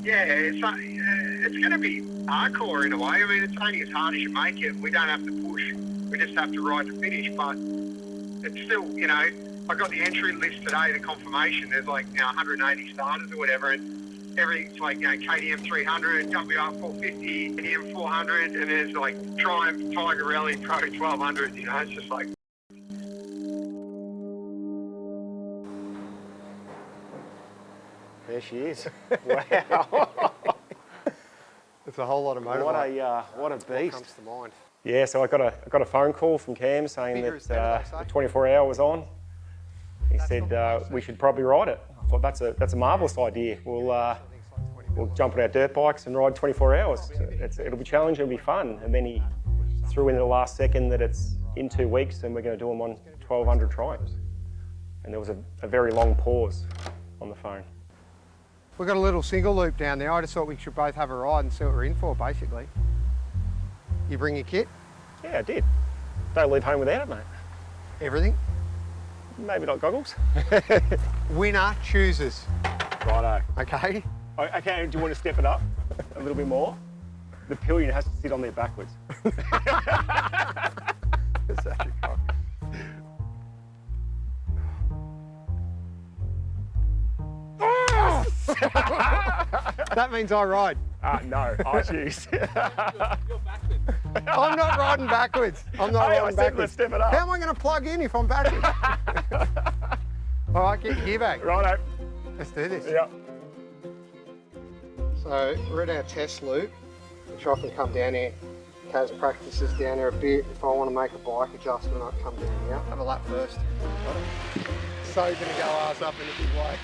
Yeah, it's going to be hardcore in a way. I mean, it's only as hard as you make it. We don't have to push. We just have to ride to finish. But it's still, you know, I got the entry list today, the confirmation. There's like, 180 starters or whatever, and everything's like, KTM 300, WR 450, KTM 400, and there's like Triumph, Tiger Rally, Pro 1200. You know, it's just like. There she is. Wow. It's a whole lot of motorbike. What a beast. What comes to mind? Yeah, so I got a phone call from Cam saying that the 24 hour was on. He said we should probably ride it. I thought that's a marvellous idea. We'll jump on our dirt bikes and ride 24 hours. It'll be challenging, it'll be fun. And then he threw in the last second that it's in 2 weeks and we're going to do them on 1200 Triumphs. And there was a very long pause on the phone. We've got a little single loop down there. I just thought we should both have a ride and see what we're in for, basically. You bring your kit? Yeah, I did. Don't leave home without it, mate. Everything? Maybe not goggles. Winner chooses. Righto. Okay. Okay, do you want to step it up a little bit more? The pillion has to sit on there backwards. It's such a cock. That means I ride. No, I choose. You're backwards. I'm not riding backwards. I'm not riding backwards. Let's step it up. How am I going to plug in if I'm backwards? All right, get your gear back. Righto. Let's do this. Yep. So we're at our test loop, which I can come down here. Kaz practices down there a bit. If I want to make a bike adjustment, I come down here. Have a lap first. So going to go ass up in a big way.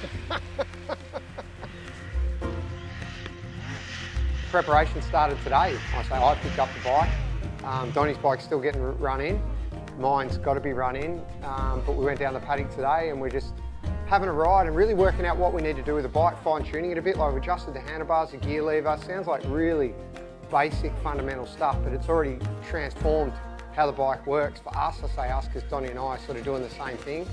Preparation started today. I picked up the bike. Donnie's bike's still getting run in. Mine's got to be run in. But we went down the paddock today and we're just having a ride and really working out what we need to do with the bike, fine-tuning it a bit. Like we've adjusted the handlebars, the gear lever. Sounds like really basic, fundamental stuff, but it's already transformed how the bike works for us. I say us because Donnie and I are sort of doing the same thing.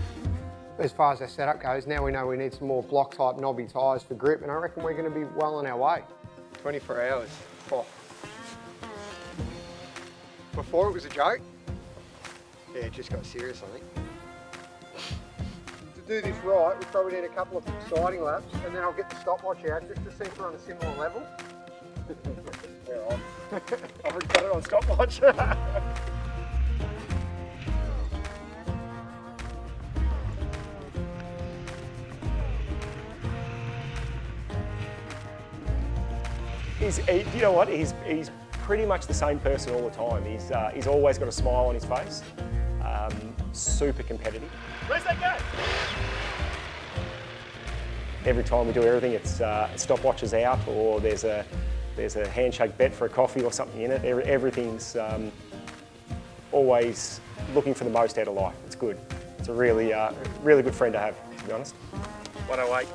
As far as our setup goes, now we know we need some more block-type knobby tyres for grip, and I reckon we're going to be well on our way. 24 hours. Oh. Before it was a joke. Yeah, it just got serious, I think. To do this right, we probably need a couple of siding laps, and then I'll get the stopwatch out just to see if we're on a similar level. I've already got it on stopwatch. You know what? He's pretty much the same person all the time. He's always got a smile on his face. Super competitive. Where's that go? Every time we do everything, it's stopwatch is out, or there's a handshake bet for a coffee or something in it. Everything's always looking for the most out of life. It's good. It's a really good friend to have, to be honest. 108.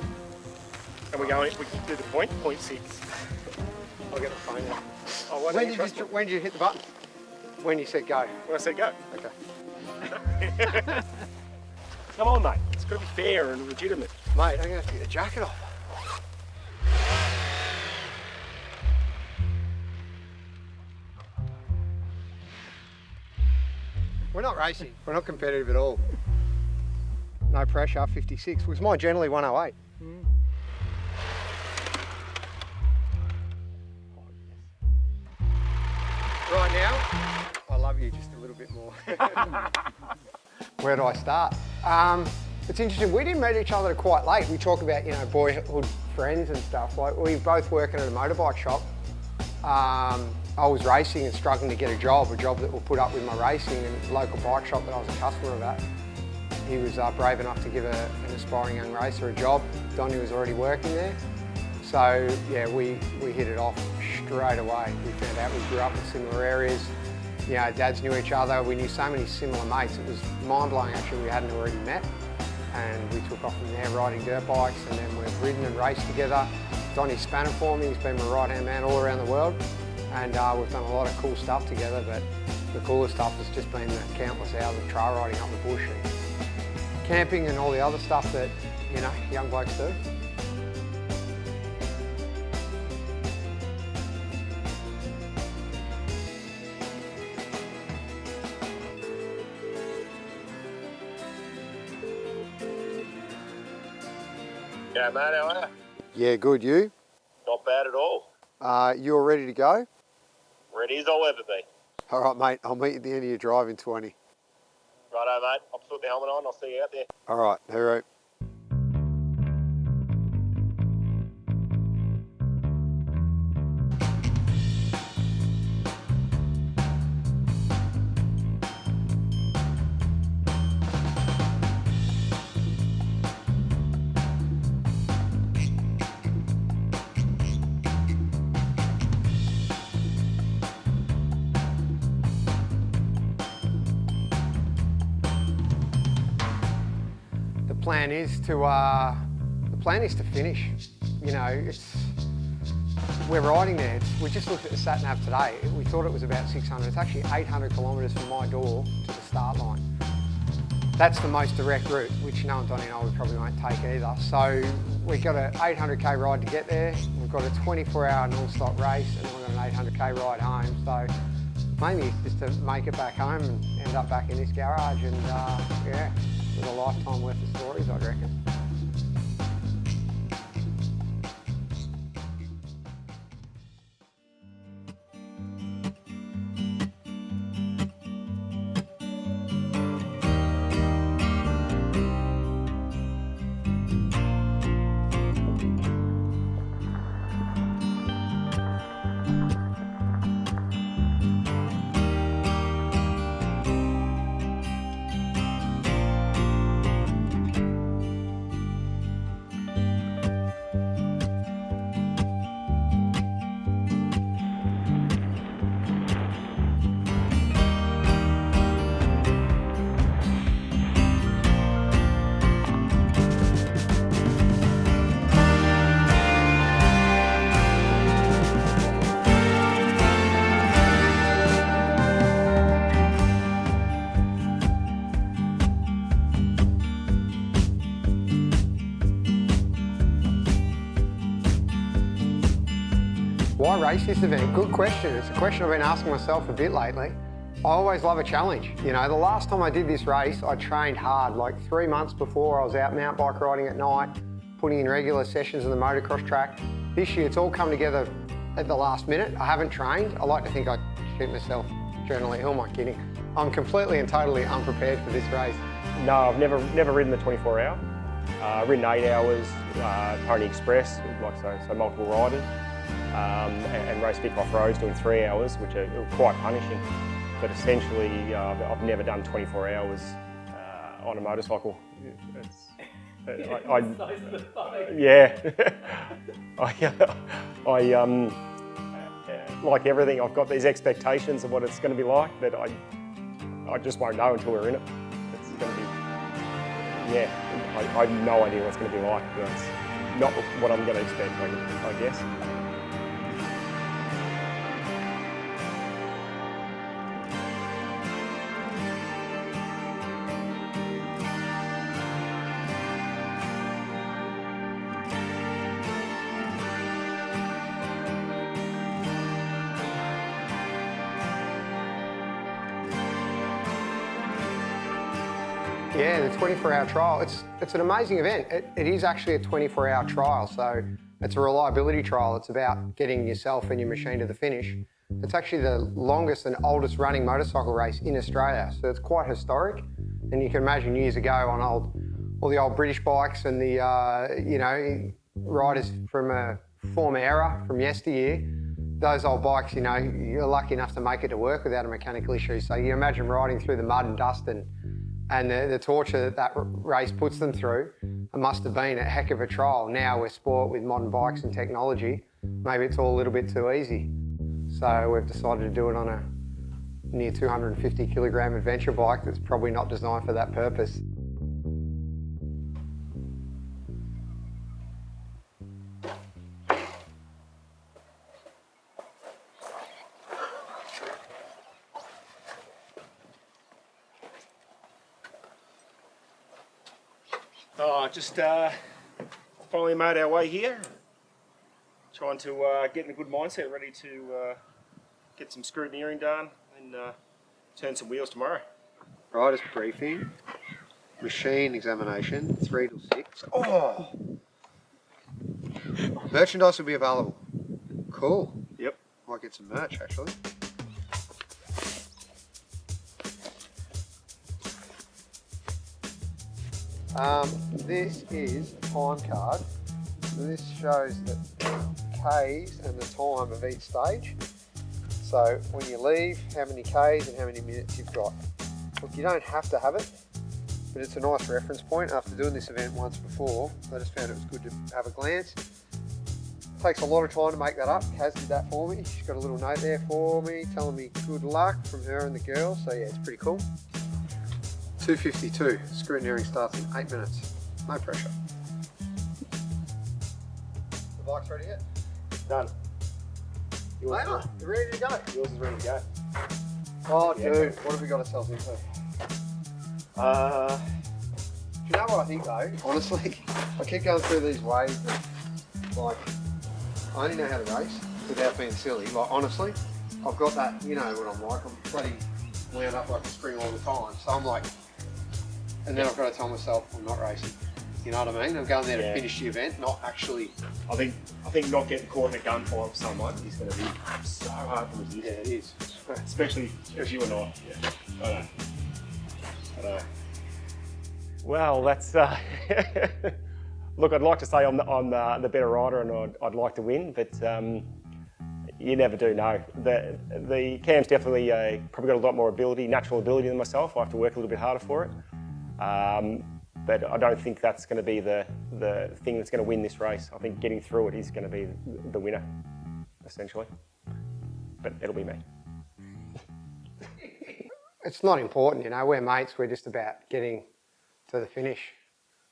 And we do the point 6. I'll get the phone out. Oh, when did you hit the button? When you said go? When I said go. Okay. Come on, mate. It's got to be fair and legitimate. Mate, I'm going to have to get the jacket off. We're not racing. We're not competitive at all. No pressure, 56. Was mine generally 108? Right now, I love you just a little bit more. Where do I start? It's interesting, we didn't meet each other quite late. We talk about, boyhood friends and stuff. Like, we both working at a motorbike shop. I was racing and struggling to get a job that will put up with my racing, and the local bike shop that I was a customer of at. He was brave enough to give an aspiring young racer a job. Donnie was already working there. So yeah, we hit it off straight away. We found out we grew up in similar areas. Dads knew each other. We knew so many similar mates. It was mind-blowing actually we hadn't already met. And we took off from there riding dirt bikes, and then we've ridden and raced together. Donnie's spanning for me. He's been my right-hand man all around the world. And we've done a lot of cool stuff together, but the coolest stuff has just been the countless hours of trail riding up the bush and camping and all the other stuff that, young blokes do. Yeah, mate, how are you? Yeah, good. You? Not bad at all. You all ready to go? Ready as I'll ever be. All right, mate. I'll meet you at the end of your drive in 20. Righto, mate. I'll put the helmet on. I'll see you out there. All right, hooroo. The plan is to finish. You know, we're riding there. We just looked at the sat nav today. We thought it was about 600. It's actually 800 kilometres from my door to the start line. That's the most direct route, which no Donnie and I we probably won't take either. So we've got an 800k ride to get there. We've got a 24-hour non-stop race, and then we've got an 800k ride home. So mainly it's just to make it back home and end up back in this garage, and yeah, with a lifetime worth of stories, I'd reckon. Why race this event? Good question. It's a question I've been asking myself a bit lately. I always love a challenge. You know, the last time I did this race, I trained hard. Like 3 months before, I was out mountain bike riding at night, putting in regular sessions on the motocross track. This year, it's all come together at the last minute. I haven't trained. I like to think I shoot myself generally. Who am I kidding? I'm completely and totally unprepared for this race. No, I've never ridden the 24 hour. Ridden 8 hours, Pony Express, like so multiple riders. And race Vic off roads doing 3 hours, which are quite punishing. But essentially, I've never done 24 hours on a motorcycle. Yeah. I like everything, I've got these expectations of what it's going to be like, but I just won't know until we're in it. It's going to be, yeah, I have no idea what it's going to be like. That's not what I'm going to expect, I guess. Yeah, the 24-hour trial, it's an amazing event. It is actually a 24-hour trial, so it's a reliability trial. It's about getting yourself and your machine to the finish. It's actually the longest and oldest running motorcycle race in Australia, so it's quite historic. And you can imagine years ago on all the old British bikes and the, you know, riders from a former era, from yesteryear, those old bikes, you know, you're lucky enough to make it to work without a mechanical issue. So you imagine riding through the mud and dust and the torture that race puts them through. It must have been a heck of a trial. Now we're sport with modern bikes and technology. Maybe it's all a little bit too easy. So we've decided to do it on a near 250 kilogram adventure bike that's probably not designed for that purpose. Just finally made our way here. Trying to get in a good mindset, ready to get some scrutineering done and turn some wheels tomorrow. Riders briefing, machine examination, 3 till 6. Oh, Merchandise will be available. Cool. Yep. Might get some merch actually. This is a time card. So this shows the Ks and the time of each stage. So when you leave, how many Ks and how many minutes you've got. Look, you don't have to have it, but it's a nice reference point. After doing this event once before, I just found it was good to have a glance. Takes a lot of time to make that up. Kaz did that for me. She's got a little note there for me telling me good luck from her and the girls. So yeah, it's pretty cool. 2:52. Scrutineering starts in 8 minutes. No pressure. The bike's ready yet? Done. Yours, Later, you're ready to go. yours is ready to go. Oh, Yeah. dude, what have we got ourselves into? Do you know what I think though? Honestly, I keep going through these waves that, like, I only know how to race without being silly. Like, honestly, I've got that, you know what I'm like. I'm bloody wound up like a spring all the time. So I'm like, and then I've got to tell myself I'm not racing. You know what I mean? I'm going there to Yeah. finish the event, not actually. I think not getting caught in a gunfight with someone is going to be so hard to resist. Yeah, it is. Especially as you and I. Yeah. I know. Well, that's. Look, I'd like to say I'm the better rider and I'd like to win, but you never do know. The Cam's definitely probably got a lot more ability, natural ability than myself. I have to work a little bit harder for it. But I don't think that's going to be the thing that's going to win this race. I think getting through it is going to be the winner, essentially. But it'll be me. It's not important, you know. We're mates. We're just about getting to the finish.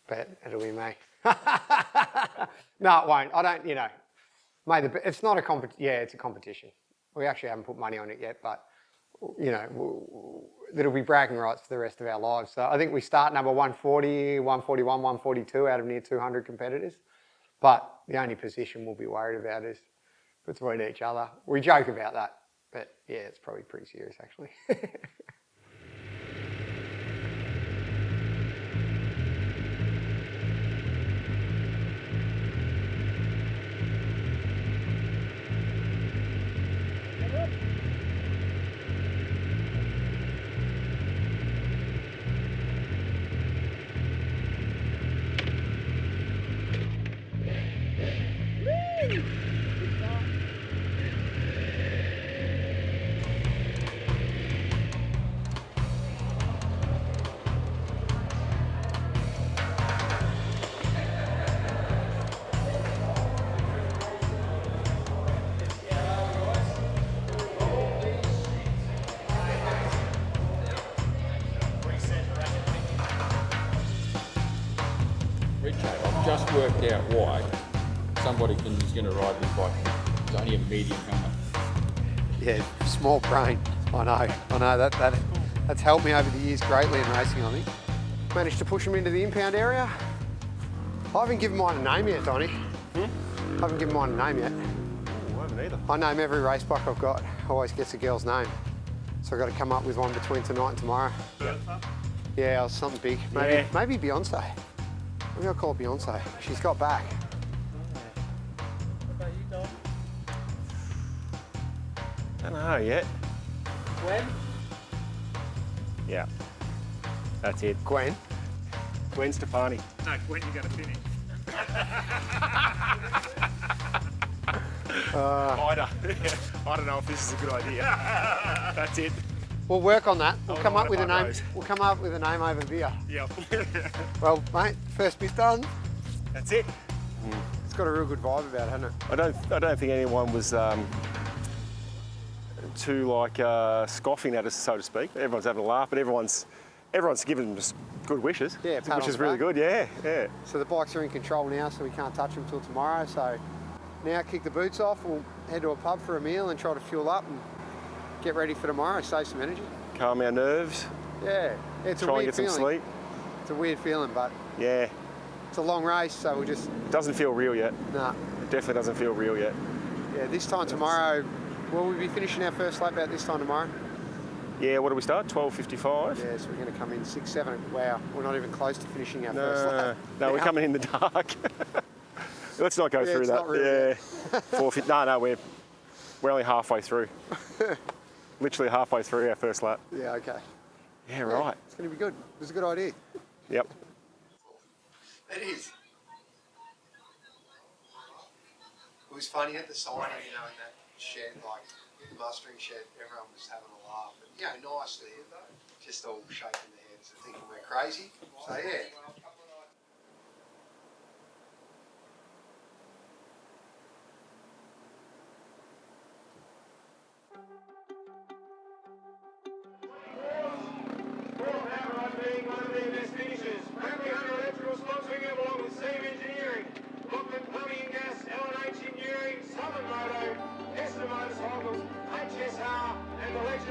But it'll be me. No, it won't. I don't, you know. Mate, it's not a competition. Yeah, it's a competition. We actually haven't put money on it yet, but, you know, it'll be bragging rights for the rest of our lives. So I think we start number 140, 141, 142 out of near 200 competitors. But the only position we'll be worried about is between each other. We joke about that, but yeah, it's probably pretty serious actually. I've just worked out why somebody is going to ride this bike. It's only a medium helmet. Yeah, small brain. I know. That's helped me over the years greatly in racing, I think. Managed to push him into the impound area. I haven't given mine a name yet, Donnie. I haven't given mine a name yet. I haven't either. I name every race bike I've got. Always gets a girl's name. So I've got to come up with one between tonight and tomorrow. Yeah, or something big. Maybe Beyonce. Maybe I'll call it Beyonce. She's got back. What about you, Dom? I don't know yet. Gwen? Yeah, that's it. Gwen. Gwen Stefani. No, when you going to finish? I don't know if this is a good idea. That's it. We'll work on that. We'll Oh, come no, up with a my name. nose. We'll come up with a name over beer. Yep. Well, mate, first bit done. That's it. It's got a real good vibe about it, hasn't it? I don't think anyone was too scoffing at us, so to speak. Everyone's having a laugh, but everyone's giving us good wishes. Yeah, pat which on is the really back. good. Yeah, yeah. So the bikes are in control now, so we can't touch them till tomorrow. So now kick the boots off. We'll head to a pub for a meal and try to fuel up and get ready for tomorrow. Save some energy. Calm our nerves. Yeah, it's a Try and weird get some feeling. sleep. It's a weird feeling, but Yeah. it's a long race, so we'll just It doesn't feel real yet. nah. It definitely doesn't feel real yet. Yeah, this time tomorrow. Will we be finishing our first lap out this time tomorrow? Yeah. What do we start? 12:55. Yeah, so we're going to come in 6, 7. Wow, we're not even close to finishing our first lap. No, we're Now. coming in the dark. Let's not go through it's that. not really Yeah. 450. No, we're only halfway through. Literally halfway through our first lap. Yeah, okay. Yeah, right. It's going to be good. It was a good idea. Yep. It is. It was funny at the signing, you know, in that shed, like the mustering shed, everyone was having a laugh. But, you know, nicely, just all shaking their heads and thinking we're crazy. So, yeah.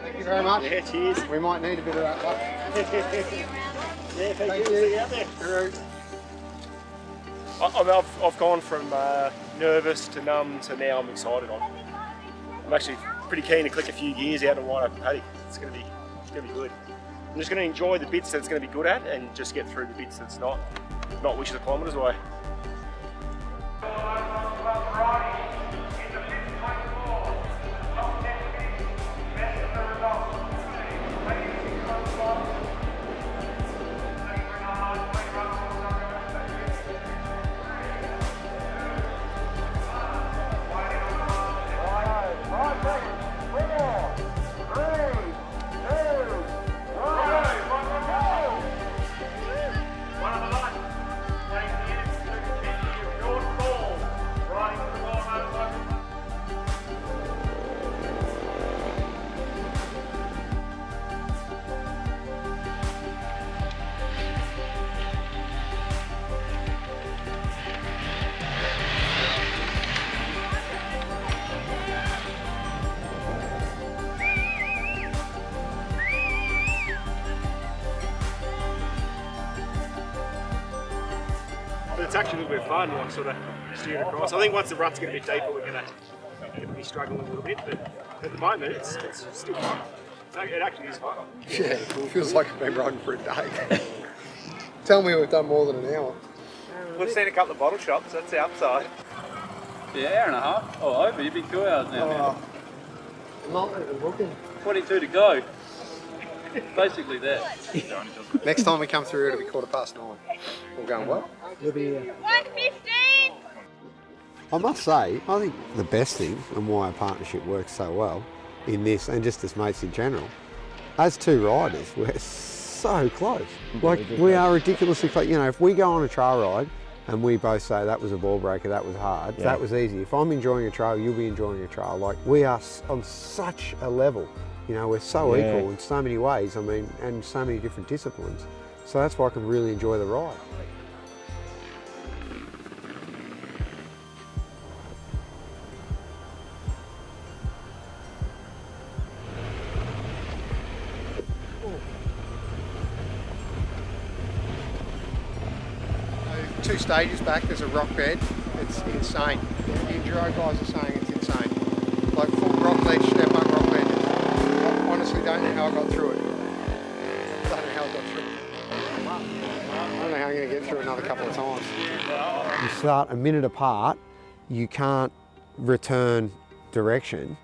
Thank you very much. Yeah, cheers. We might need a bit of that luck. Yeah, thank you. See you out there. I've gone from nervous to numb to now I'm excited. I'm actually pretty keen to click a few gears out and wide open paddock. It's going to be good. I'm just going to enjoy the bits that it's going to be good at and just get through the bits that's not wishes of kilometres away. It's actually a little bit of fun, like sort of steering across. I think once the rut's get a bit deeper, we're going to be struggling a little bit, but at the moment it's still fun. It actually is fun. Yeah, it feels like I've been riding for a day. Tell me we've done more than an hour. We've seen a couple of bottle shops, that's the upside. Yeah, hour and a half. Oh, over. You've been 2 hours now, man. I'm not looking. 22 to go. Basically that. Next time we come through, it'll be 9:15. We're going well. 1:15. I must say, I think the best thing and why our partnership works so well in this, and just as mates in general, as two riders, we're so close. Like, we are ridiculously close. You know, if we go on a trail ride and we both say that was a ball breaker, that was hard, that was easy. If I'm enjoying a trail, you'll be enjoying a trail. Like, we are on such a level. You know, we're so equal in so many ways, I mean, and so many different disciplines. So that's why I can really enjoy the ride. Two stages back, there's a rock bed. It's insane. The enduro guys are saying it's insane. Like full rock ledge, step up rock ledge. I honestly don't know how I got through it. I don't know how I got through it. I don't know how I'm going to get through another couple of times. You start a minute apart, you can't return direction.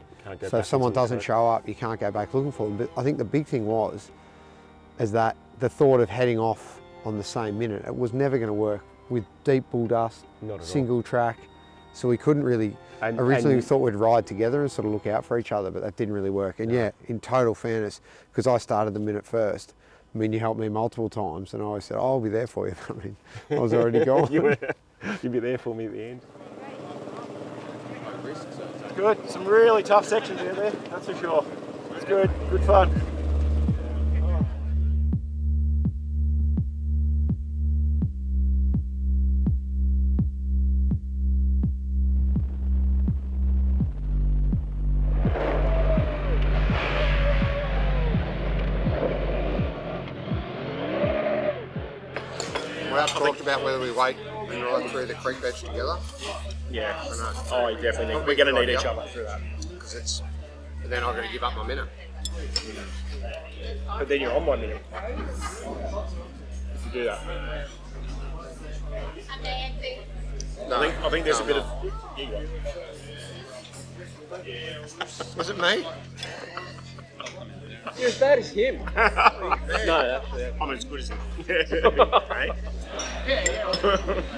So if someone doesn't show up, you can't go back looking for them. But I think the big thing is that the thought of heading off on the same minute, it was never going to work with deep bull dust, single track. So we couldn't really, originally we thought we'd ride together and sort of look out for each other, but that didn't really work. And yeah, in total fairness, because I started the minute first, I mean, you helped me multiple times and I always said, oh, I'll be there for you. I mean, I was already gone. You'd be there for me at the end. Good, some really tough sections out there, that's for sure. It's good fun. We have talked about whether we wait and ride through the creek beds together. Yeah, oh, you definitely need. We're going to need each other through that. Because then I'm going to give up my minute. But then you're on 1 minute. If you do that. I think there's a bit of... Here you go. Was it me? You're as bad as him. No, actually. I'm as good as him. Hey?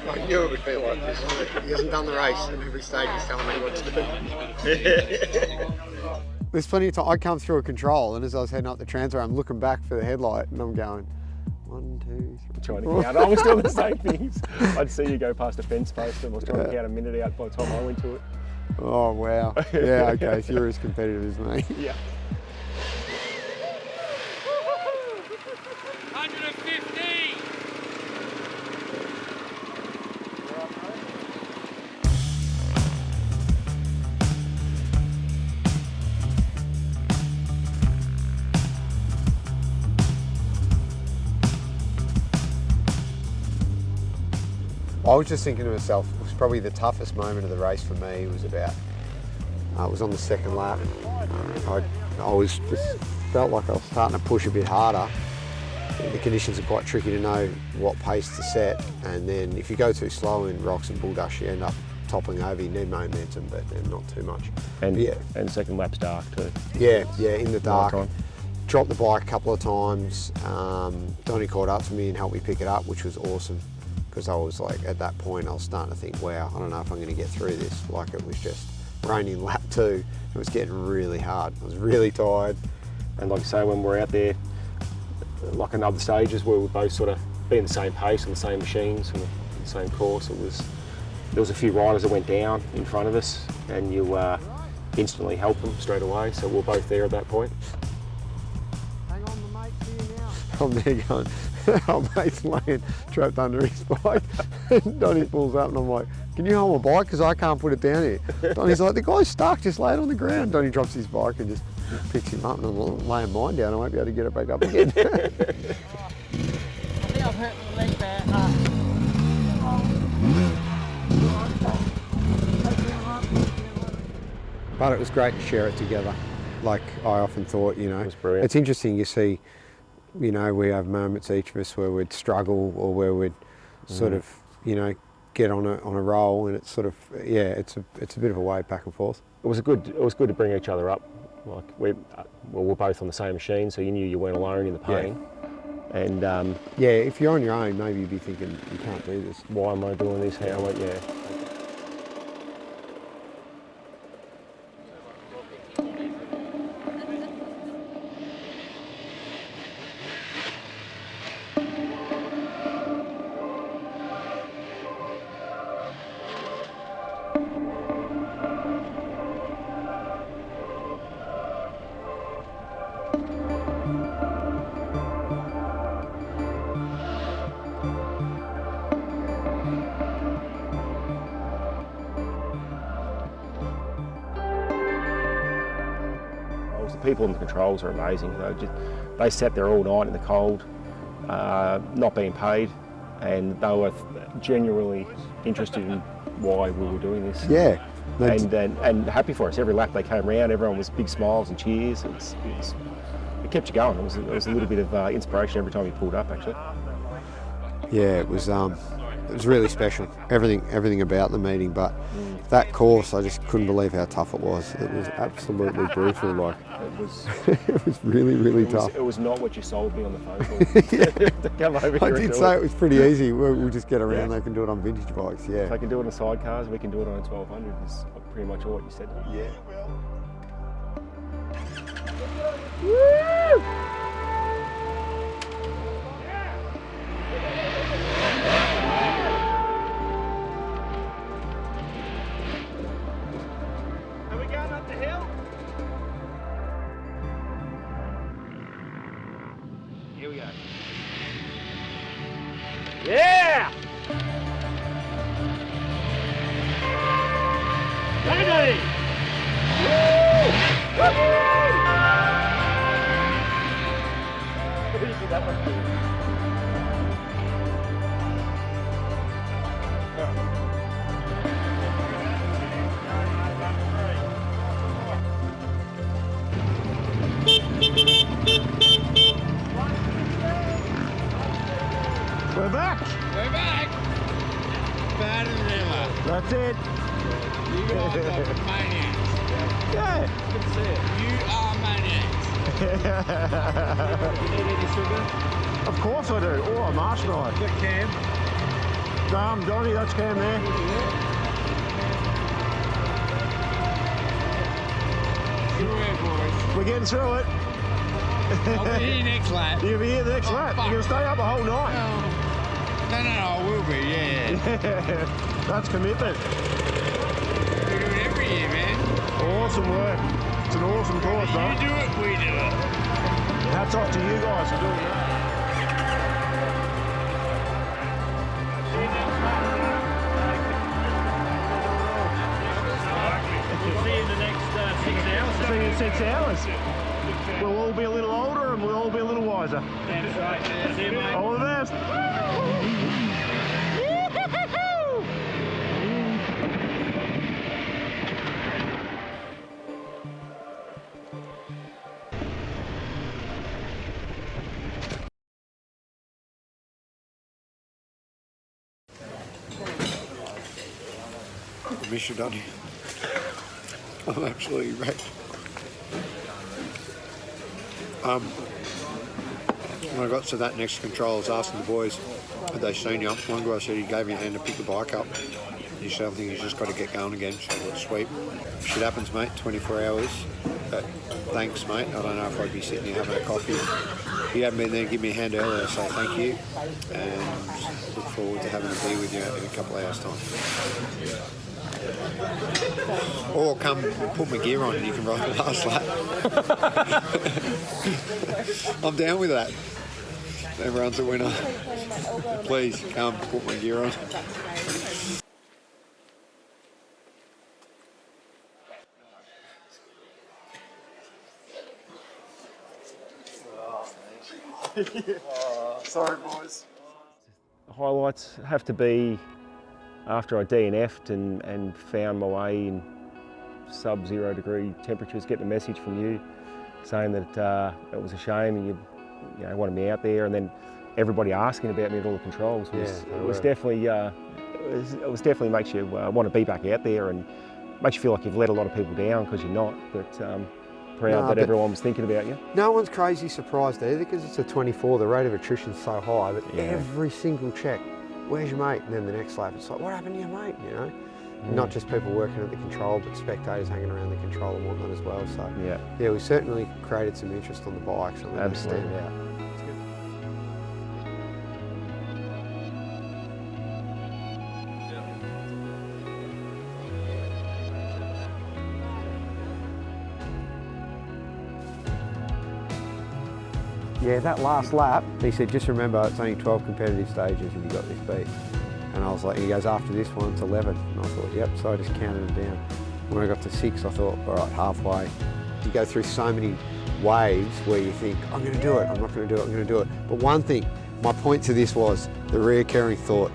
I knew it would be like this. He hasn't done the race, and every stage he's telling me what to do. There's plenty of time. I come through a control, and as I was heading up the transfer, I'm looking back for the headlight, and I'm going, 1, 2, 3. Trying to count. I was doing the same things. I'd see you go past a fence post, and I was trying to count a minute out by the time I went to it. Oh, wow. Yeah, okay, so you're as competitive as me. Yeah. 150. I was just thinking to myself, it was probably the toughest moment of the race for me. It was about, it was on the second lap. I was just felt like I was starting to push a bit harder. The conditions are quite tricky to know what pace to set, and then if you go too slow in rocks and bulldush, you end up toppling over. You need momentum, but not too much. And yeah, and second lap's dark too. Yeah, in the dark. Nighttime. Dropped the bike a couple of times. Donnie caught up to me and helped me pick it up, which was awesome. Because I was like, at that point, I was starting to think, wow, I don't know if I'm going to get through this. Like, it was just raining lap 2. It was getting really hard. I was really tired. And like I say, when we're out there, like in other stages where we both sort of be in the same pace on the same machines and the same course, there was a few riders that went down in front of us, and you instantly helped them straight away. So we're both there at that point. Hang on, the mate's here now. I'm there going, our mate's laying trapped under his bike. And Donnie pulls up and I'm like, can you hold my bike? Because I can't put it down here. Donnie's like, the guy's stuck, just lay it on the ground. Donnie drops his bike and just picks him up, and I'm laying mine down. I won't be able to get it back up again. I think I've hurt my leg there. But it was great to share it together. Like I often thought, you know, It was brilliant. it's interesting, you see, you know, we have moments each of us where we'd struggle or where we'd sort of, you know, get on a roll, and it's sort of, yeah, it's a bit of a wave back and forth. It was good to bring each other up. Like we're both on the same machine, so you knew you weren't alone in the pain. Yeah. And yeah, if you're on your own, maybe you'd be thinking, you can't do this. why am I doing this? How am I? Yeah. The people in the controls are amazing. They sat there all night in the cold, not being paid, and they were genuinely interested in why we were doing this. Yeah. And happy for us. Every lap they came around, everyone was big smiles and cheers. It kept you going. It was a little bit of inspiration every time you pulled up, actually. Yeah, it was really special. Everything about the meeting, but that course, I just couldn't believe how tough it was. It was absolutely brutal. Like it was really, really tough. It was not what you sold me on the phone call. To come over I here did and do say it. it was pretty easy. We'll just get around. They can do it on vintage bikes. Yeah. If they can do it on sidecars, we can do it on a 1200. Is pretty much all what you said. Yeah. Are we going up the hill? Here we go. Yeah! Ready! We're back! We're back. Better than ever. That's it. You guys are maniacs. Yeah. Good to see it. You are maniacs. You need any sugar? Of course I do. Oh, a marshmallow. Got Cam. Johnny, that's Cam there. Through it, boys. We're getting through it. I'll be here next lap. You'll be here the next lap. fuck. You're going to stay up the whole night. No, I will be, yeah. That's commitment. We do it every year, man. Awesome work. It's an awesome course, You mate. do it, we do it. Hats off to you guys for doing that. We'll see you in the next 6 hours. See you in 6 hours. We'll all be a little older and we'll all be a little wiser. That's right. See you, mate. All the best. I miss you, Donny. I'm absolutely wrecked. When I got to that next control, I was asking the boys, had they seen you? One guy said he gave me a hand to pick the bike up. He said, I think he's just got to get going again. So I thought, sweet. Shit happens, mate, 24 hours. But thanks, mate. I don't know if I'd be sitting here having a coffee. If you hadn't been there, give me a hand earlier, so thank you. And look forward to having a beer with you in a couple of hours' time. Or come put my gear on and you can ride the last lap. I'm down with that. Everyone's a winner. Please come put my gear on. Sorry, boys. Highlights have to be after I DNF'd and found my way in sub-0 degree temperatures, getting a message from you saying that it was a shame and you wanted me out there, and then everybody asking about me at all the controls was definitely makes you want to be back out there, and makes you feel like you've let a lot of people down because you're not, but proud that everyone was thinking about you. No one's crazy surprised either because it's a 24, the rate of attrition's so high, but every single check, where's your mate? And then the next lap, it's like, what happened to your mate, you know? Not just people working at the control, but spectators hanging around the control and whatnot as well. So yeah, we certainly created some interest on the bikes and let them stand out. It's good. Yeah, that last lap, he said, just remember it's only 12 competitive stages and you got this beat. And I was like, he goes, after this one, it's 11. And I thought, yep, so I just counted them down. When I got to 6, I thought, all right, halfway. You go through so many waves where you think, I'm going to do it, I'm not going to do it, I'm going to do it. But one thing, my point to this was the recurring thought,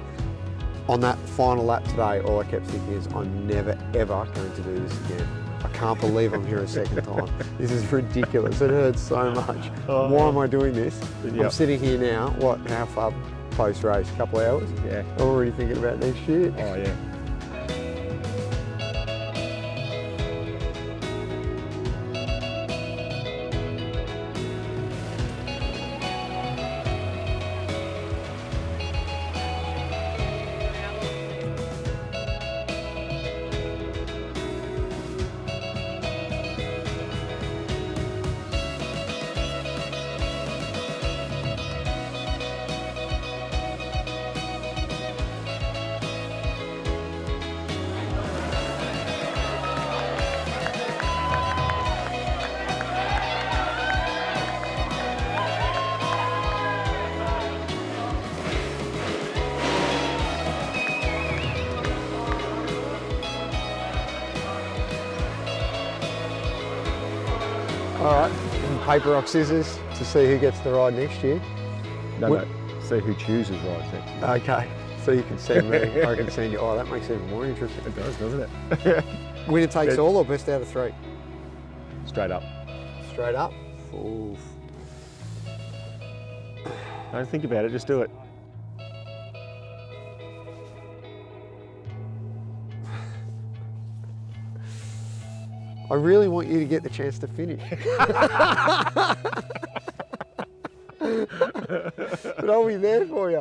on that final lap today, all I kept thinking is, I'm never, ever going to do this again. I can't believe I'm here a second time. This is ridiculous. It hurts so much. Why am I doing this? I'm sitting here now, how far post-race? A couple of hours? Yeah. I'm already thinking about next year. Oh, yeah. All right, paper, rock, scissors to see who gets the ride next year. No, see who chooses rides next year. Okay, so you can send me, I can send you. Oh, that makes it even more interesting. It does, doesn't it? Winner takes all or best out of 3? Straight up. Straight up? Oof. Don't think about it, just do it. I really want you to get the chance to finish. But I'll be there for you.